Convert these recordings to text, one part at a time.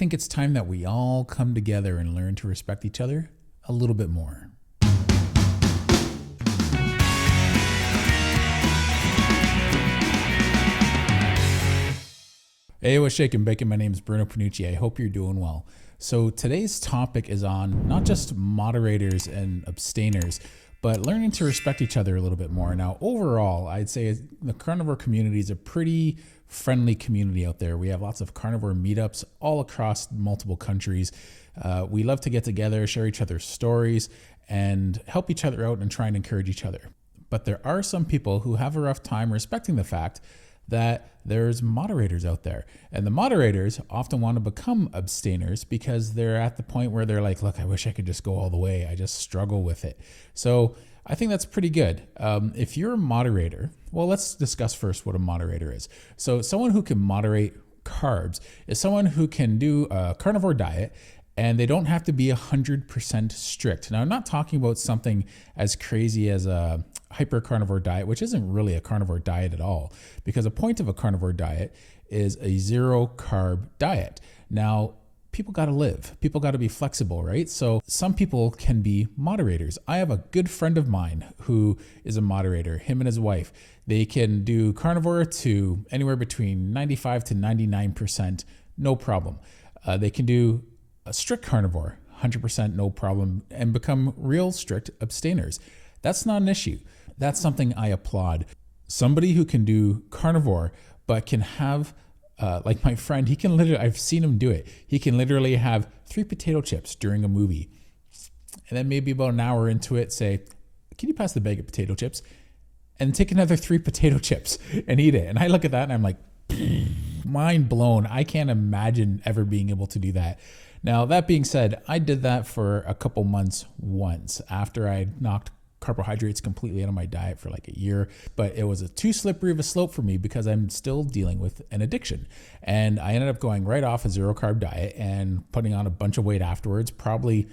think it's time that we all come together and learn to respect each other a little bit more. Hey, what's shaking, bacon? My name is Bruno Panucci. I hope you're doing well. So today's topic is on not just moderators and abstainers, but learning to respect each other a little bit more. Now, overall, I'd say the carnivore community is a pretty friendly community out there. We have lots of carnivore meetups all across multiple countries. We love to get together, share each other's stories, and help each other out and try and encourage each other. But there are some people who have a rough time respecting the fact that there's moderators out there. And the moderators often want to become abstainers because they're at the point where they're like, look, I wish I could just go all the way. I just struggle with it. So I think that's pretty good. If you're a moderator, well, let's discuss first what a moderator is. So someone who can moderate carbs is someone who can do a carnivore diet and they don't have to be 100% strict. Now, I'm not talking about something as crazy as a hyper carnivore diet, which isn't really a carnivore diet at all, because a point of a carnivore diet is a zero carb diet. Now, people got to live. People got to be flexible, right? So some people can be moderators. I have a good friend of mine who is a moderator, him and his wife. They can do carnivore to anywhere between 95 to 99%, no problem. They can do a strict carnivore, 100% no problem, and become real strict abstainers. That's not an issue. That's something I applaud. Somebody who can do carnivore, but can have, like my friend, he can literally, I've seen him do it. He can literally have 3 potato chips during a movie. And then maybe about an hour into it, say, can you pass the bag of potato chips? And take another 3 potato chips and eat it. And I look at that and I'm like, mind blown. I can't imagine ever being able to do that. Now, that being said, I did that for a couple months once after I knocked carbohydrates completely out of my diet for like a year, but it was a too slippery of a slope for me because I'm still dealing with an addiction. And I ended up going right off a zero carb diet and putting on a bunch of weight afterwards, probably,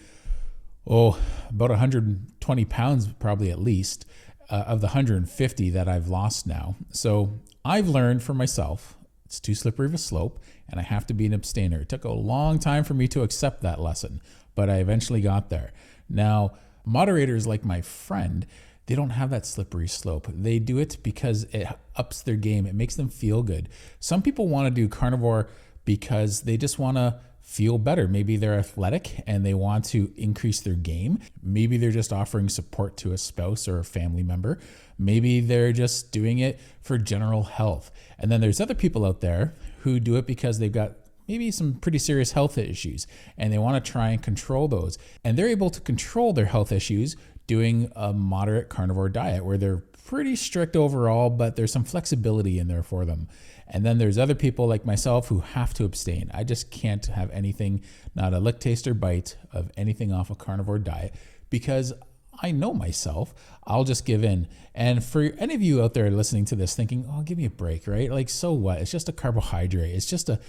about 120 pounds, probably at least, of the 150 that I've lost now. So I've learned for myself, it's too slippery of a slope and I have to be an abstainer. It took a long time for me to accept that lesson, but I eventually got there. Now, moderators like my friend, they don't have that slippery slope. They do it because it ups their game. It makes them feel good. Some people want to do carnivore because they just want to feel better. Maybe they're athletic and they want to increase their game. Maybe they're just offering support to a spouse or a family member. Maybe they're just doing it for general health. And then there's other people out there who do it because they've got maybe some pretty serious health issues and they want to try and control those. And they're able to control their health issues doing a moderate carnivore diet where they're pretty strict overall, but there's some flexibility in there for them. And then there's other people like myself who have to abstain. I just can't have anything, not a lick, taste, or bite of anything off a carnivore diet because I know myself, I'll just give in. And for any of you out there listening to this thinking, oh, give me a break, right? Like, so what? It's just a carbohydrate. It's just a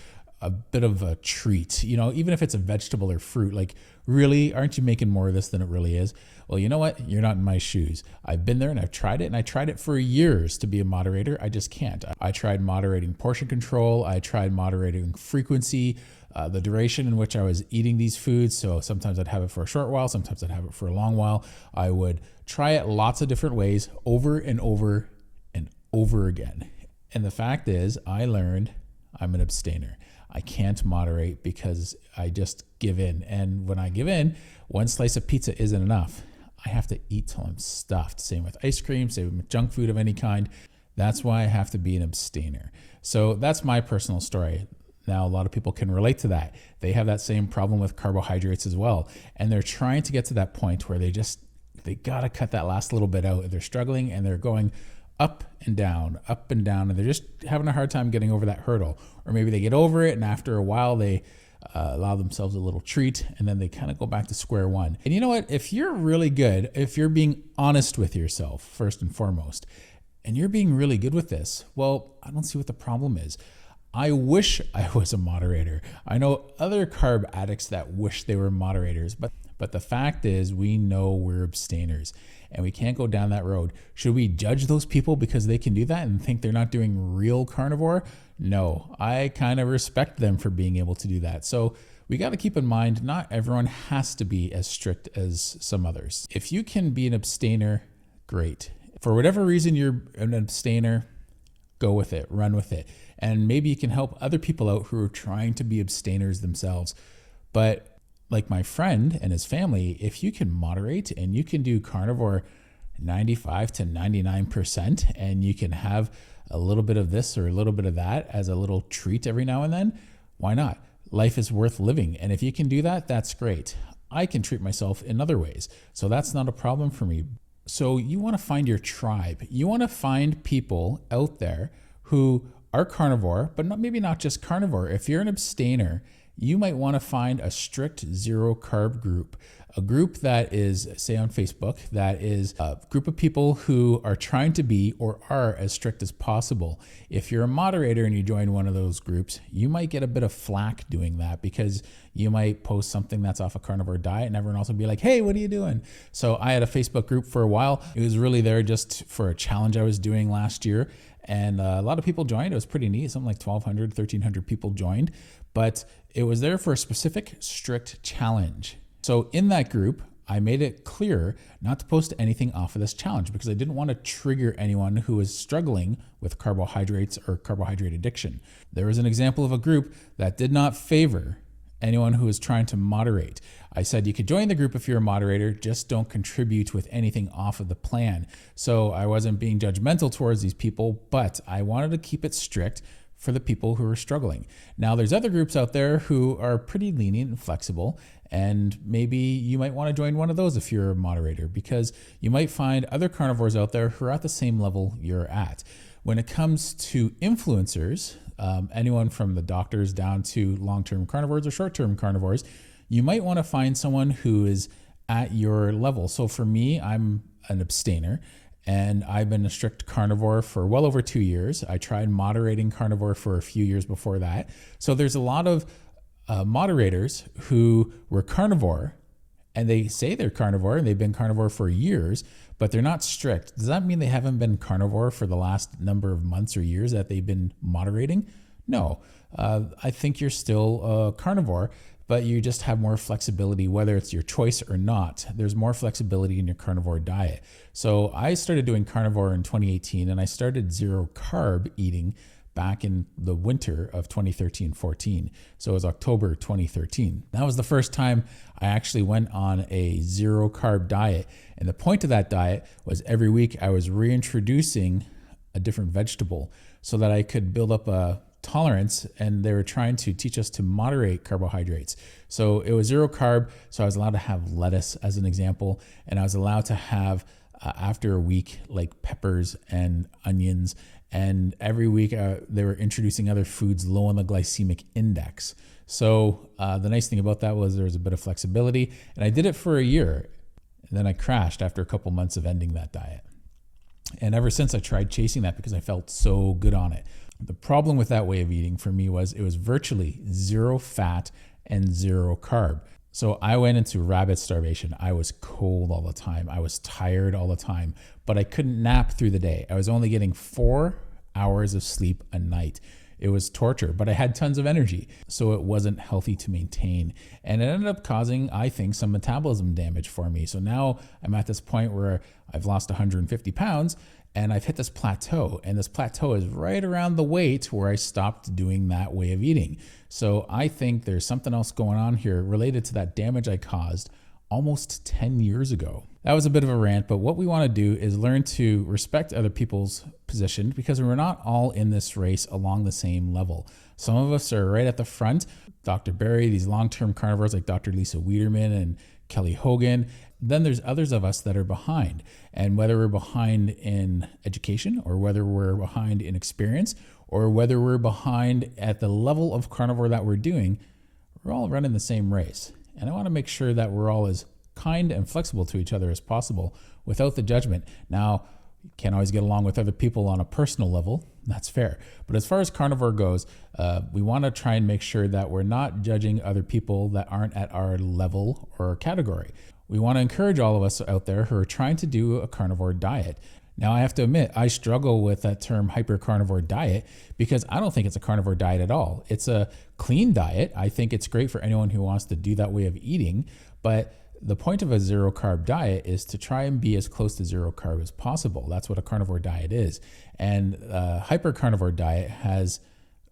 bit of a treat, even if it's a vegetable or fruit. Like, really, aren't you making more of this than it really is? Well, you know what? You're not in my shoes. I've been there and I've tried it, and I tried it for years to be a moderator. I just can't. I tried moderating portion control. I tried moderating frequency, the duration in which I was eating these foods. So sometimes I'd have it for a short while. Sometimes I'd have it for a long while. I would try it lots of different ways over and over and over again. And the fact is, I learned I'm an abstainer. I can't moderate because I just give in. And when I give in, one slice of pizza isn't enough. I have to eat till I'm stuffed. Same with ice cream, same with junk food of any kind. That's why I have to be an abstainer. So that's my personal story. Now, a lot of people can relate to that. They have that same problem with carbohydrates as well. And they're trying to get to that point where they got to cut that last little bit out. They're struggling and they're going up and down, and they're just having a hard time getting over that hurdle. Or maybe they get over it and after a while they allow themselves a little treat and then they kind of go back to square one. And you know what? If you're really good, if you're being honest with yourself first and foremost, and you're being really good with this, well, I don't see what the problem is. I wish I was a moderator. I know other carb addicts that wish they were moderators, but the fact is we know we're abstainers and we can't go down that road. Should we judge those people because they can do that and think they're not doing real carnivore? No, I kind of respect them for being able to do that. So we got to keep in mind, not everyone has to be as strict as some others. If you can be an abstainer, great. For whatever reason you're an abstainer, go with it, run with it. And maybe you can help other people out who are trying to be abstainers themselves. But like my friend and his family, if you can moderate and you can do carnivore 95 to 99%, and you can have a little bit of this or a little bit of that as a little treat every now and then, why not? Life is worth living. And if you can do that, that's great. I can treat myself in other ways. So that's not a problem for me. So you want to find your tribe. You want to find people out there who are carnivore, but maybe not just carnivore. If you're an abstainer, you might want to find a strict zero carb group, a group that is, say on Facebook, that is a group of people who are trying to be or are as strict as possible. If you're a moderator and you join one of those groups, you might get a bit of flack doing that because you might post something that's off a carnivore diet and everyone else will be like, hey, what are you doing? So I had a Facebook group for a while. It was really there just for a challenge I was doing last year. And a lot of people joined. It was pretty neat. Something like 1,200, 1,300 people joined. But it was there for a specific strict challenge. So in that group, I made it clear not to post anything off of this challenge because I didn't want to trigger anyone who is struggling with carbohydrates or carbohydrate addiction. There was an example of a group that did not favor anyone who is trying to moderate. I said you could join the group if you're a moderator, just don't contribute with anything off of the plan. So I wasn't being judgmental towards these people, but I wanted to keep it strict for the people who are struggling. Now there's other groups out there who are pretty lenient and flexible, and maybe you might want to join one of those if you're a moderator, because you might find other carnivores out there who are at the same level you're at. When it comes to influencers, anyone from the doctors down to long-term carnivores or short-term carnivores, you might want to find someone who is at your level. So for me, I'm an abstainer and I've been a strict carnivore for well over 2 years. I tried moderating carnivore for a few years before that. So there's a lot of moderators who were carnivore and they say they're carnivore and they've been carnivore for years, but they're not strict. Does that mean they haven't been carnivore for the last number of months or years that they've been moderating? No, I think you're still a carnivore, but you just have more flexibility, whether it's your choice or not. There's more flexibility in your carnivore diet. So I started doing carnivore in 2018 and I started zero carb eating back in the winter of 2013-14. So it was October 2013. That was the first time I actually went on a zero carb diet. And the point of that diet was every week I was reintroducing a different vegetable so that I could build up a tolerance, and they were trying to teach us to moderate carbohydrates. So it was zero carb, so I was allowed to have lettuce as an example, and I was allowed to have after a week like peppers and onions, and every week they were introducing other foods low on the glycemic index. So the nice thing about that was there was a bit of flexibility, and I did it for a year, and then I crashed after a couple months of ending that diet. And ever since I tried chasing that because I felt so good on it. The problem with that way of eating for me was it was virtually zero fat and zero carb. So I went into rabbit starvation. I was cold all the time. I was tired all the time, but I couldn't nap through the day. I was only getting 4 hours of sleep a night. It was torture, but I had tons of energy, so it wasn't healthy to maintain. And it ended up causing, I think, some metabolism damage for me. So now I'm at this point where I've lost 150 pounds and I've hit this plateau, and this plateau is right around the weight where I stopped doing that way of eating. So I think there's something else going on here related to that damage I caused almost 10 years ago. That was a bit of a rant, but what we want to do is learn to respect other people's position because we're not all in this race along the same level. Some of us are right at the front. Dr. Barry, these long-term carnivores like Dr. Lisa Wiederman and Kelly Hogan. Then there's others of us that are behind. And whether we're behind in education or whether we're behind in experience or whether we're behind at the level of carnivore that we're doing, we're all running the same race. And I want to make sure that we're all as kind and flexible to each other as possible without the judgment. Now, you can't always get along with other people on a personal level. That's fair. But as far as carnivore goes, we want to try and make sure that we're not judging other people that aren't at our level or category. We want to encourage all of us out there who are trying to do a carnivore diet. Now, I have to admit, I struggle with that term hyper-carnivore diet because I don't think it's a carnivore diet at all. It's a clean diet. I think it's great for anyone who wants to do that way of eating, but the point of a zero carb diet is to try and be as close to zero carb as possible. That's what a carnivore diet is. And a hyper carnivore diet has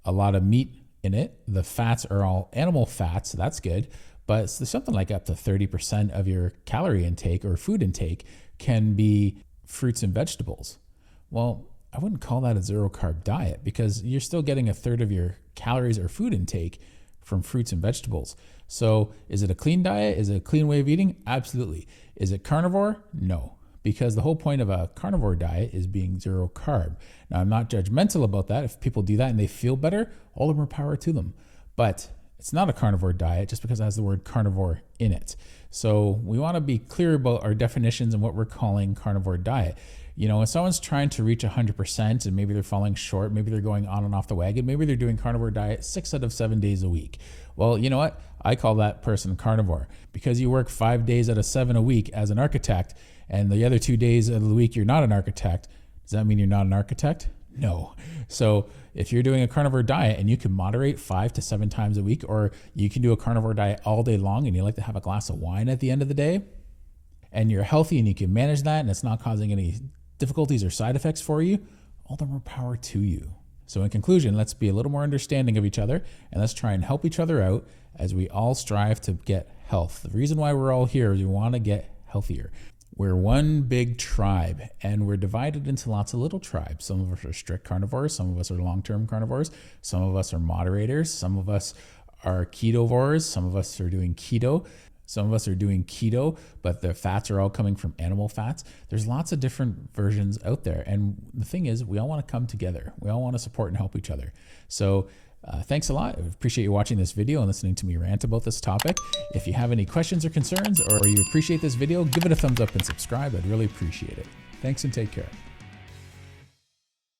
a lot of meat in it. The fats are all animal fats, so that's good. But there's something like up to 30% of your calorie intake or food intake can be fruits and vegetables. Well, I wouldn't call that a zero carb diet because you're still getting a third of your calories or food intake from fruits and vegetables. So is it a clean diet? Is it a clean way of eating? Absolutely. Is it carnivore? No, because the whole point of a carnivore diet is being zero carb. Now, I'm not judgmental about that. If people do that and they feel better, all the more power to them. But it's not a carnivore diet just because it has the word carnivore in it. So we want to be clear about our definitions and what we're calling carnivore diet. You know, when someone's trying to reach 100% and maybe they're falling short, maybe they're going on and off the wagon, maybe they're doing carnivore diet 6 out of 7 days a week. Well, you know what? I call that person carnivore because you work 5 days out of 7 a week as an architect and the other 2 days of the week you're not an architect. Does that mean you're not an architect? No. So if you're doing a carnivore diet and you can moderate 5 to 7 times a week, or you can do a carnivore diet all day long and you like to have a glass of wine at the end of the day, and you're healthy and you can manage that and it's not causing any difficulties or side effects for you, all the more power to you. So in conclusion, let's be a little more understanding of each other and let's try and help each other out as we all strive to get health. The reason why we're all here is we want to get healthier. We're one big tribe and we're divided into lots of little tribes. Some of us are strict carnivores. Some of us are long-term carnivores. Some of us are moderators. Some of us are ketovores. Some of us are doing keto. Some of us are doing keto, but the fats are all coming from animal fats. There's lots of different versions out there. And the thing is, we all want to come together. We all want to support and help each other. So thanks a lot. I appreciate you watching this video and listening to me rant about this topic. If you have any questions or concerns or you appreciate this video, give it a thumbs up and subscribe. I'd really appreciate it. Thanks and take care.